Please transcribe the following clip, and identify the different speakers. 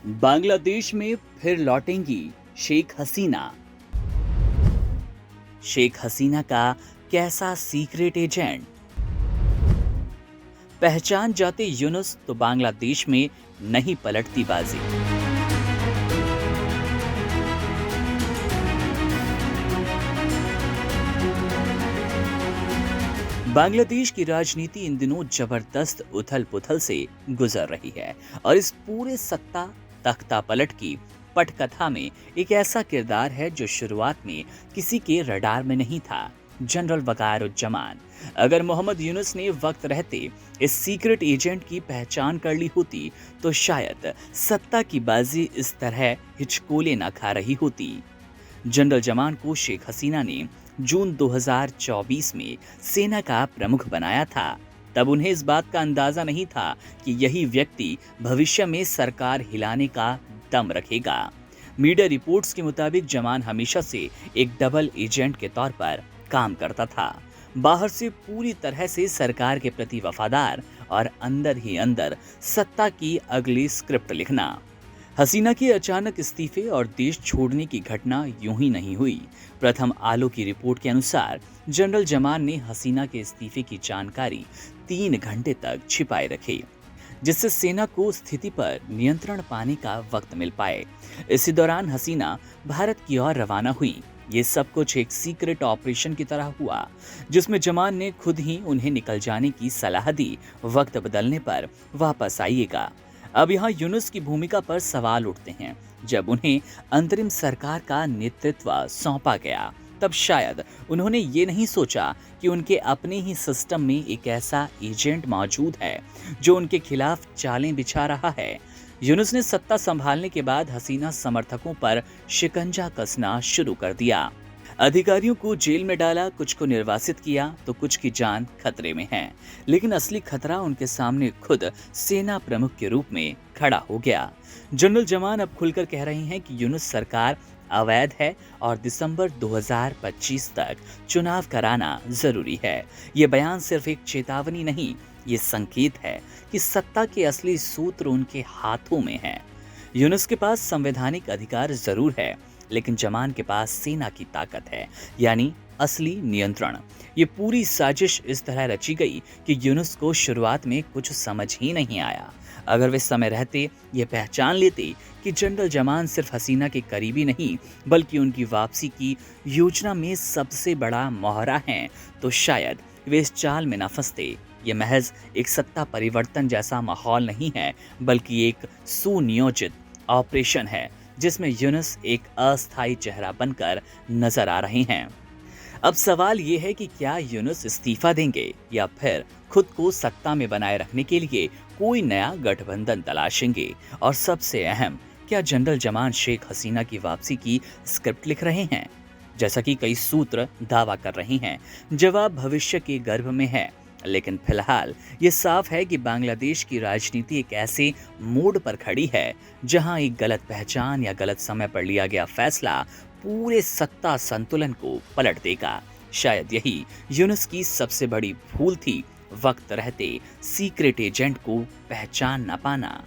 Speaker 1: बांग्लादेश में फिर लौटेंगी शेख हसीना। शेख हसीना का कैसा सीक्रेट एजेंट? पहचान जाते यूनुस तो बांग्लादेश में नहीं पलटती बाजी। बांग्लादेश की राजनीति इन दिनों जबरदस्त उथल पुथल से गुजर रही है और इस पूरे सत्ता तख्ता पलट की पटकथा में एक ऐसा किरदार है जो शुरुआत में किसी के रडार में नहीं था। जनरल वकारुज्जमान। अगर मोहम्मद यूनुस ने वक्त रहते इस सीक्रेट एजेंट की पहचान कर ली होती तो शायद सत्ता की बाजी इस तरह हिचकोले न खा रही होती। जनरल जमान को शेख हसीना ने जून 2024 में सेना का प्रमुख बनाया था। तब उन्हें इस बात का अंदाजा नहीं था कि यही व्यक्ति भविष्य में सरकार हिलाने का दम रखेगा। मीडिया रिपोर्ट्स के मुताबिक जमान हमेशा से एक डबल एजेंट के तौर पर काम करता था। बाहर से पूरी तरह से सरकार के प्रति वफादार और अंदर ही अंदर सत्ता की अगली स्क्रिप्ट लिखना। हसीना के अचानक इस्तीफे और देश छोड़ने की घटना यूं ही नहीं हुई। प्रथम आलो की रिपोर्ट के अनुसार जनरल जमान ने हसीना के इस्तीफे की जानकारी 3 घंटे तक छिपाए रखी, जिससे सेना को स्थिति पर नियंत्रण पाने का वक्त मिल पाए। इसी दौरान हसीना भारत की ओर रवाना हुई। ये सब कुछ एक सीक्रेट ऑपरेशन की तरह हुआ, जिसमें जमान ने खुद ही उन्हें निकल जाने की सलाह दी। वक्त बदलने पर वापस आइएगा। अब यहाँ यूनुस की भूमिका पर सवाल उठते हैं। जब उन्हें अंतरिम सरकार का नेतृत्व सौंपा गया तब शायद उन्होंने ये नहीं सोचा कि उनके अपने ही सिस्टम में एक ऐसा एजेंट मौजूद है जो उनके खिलाफ चालें बिछा रहा है। यूनुस ने सत्ता संभालने के बाद हसीना समर्थकों पर शिकंजा कसना शुरू कर दिया। अधिकारियों को जेल में डाला, कुछ को निर्वासित किया तो कुछ की जान खतरे में है। लेकिन असली खतरा उनके सामने खुद सेना प्रमुख के रूप में खड़ा हो गया। जनरल जमान अब खुलकर कह रहे हैं कि यूनुस सरकार अवैध है और दिसंबर 2025 तक चुनाव कराना जरूरी है। ये बयान सिर्फ एक चेतावनी नहीं, ये संकेत है कि सत्ता के असली सूत्र उनके हाथों में है। यूनुस के पास संवैधानिक अधिकार जरूर है, लेकिन जमान के पास सेना की ताकत है, यानी असली नियंत्रण। ये पूरी साजिश इस तरह रची गई कि यूनुस को शुरुआत में कुछ समझ ही नहीं आया। अगर वे समय रहते ये पहचान लेते कि जनरल जमान सिर्फ हसीना के करीबी नहीं बल्कि उनकी वापसी की योजना में सबसे बड़ा मोहरा हैं, तो शायद वे इस चाल में न फंसते। ये महज एक सत्ता परिवर्तन जैसा माहौल नहीं है, बल्कि एक सुनियोजित ऑपरेशन है जिसमें यूनुस एक अस्थायी चेहरा बनकर नजर आ रहे हैं। अब सवाल ये है कि क्या यूनुस इस्तीफा देंगे या फिर खुद को सत्ता में बनाए रखने के लिए कोई नया गठबंधन तलाशेंगे? और सबसे अहम, क्या जनरल जमान शेख हसीना की वापसी की स्क्रिप्ट लिख रहे हैं, जैसा कि कई सूत्र दावा कर रहे हैं? जवाब भविष्य के गर्भ में है, लेकिन फिलहाल ये साफ है कि बांग्लादेश की राजनीति एक ऐसे मोड़ पर खड़ी है जहां एक गलत पहचान या गलत समय पर लिया गया फैसला पूरे सत्ता संतुलन को पलट देगा। शायद यही यूनुस की सबसे बड़ी भूल थी, वक्त रहते सीक्रेट एजेंट को पहचान न पाना।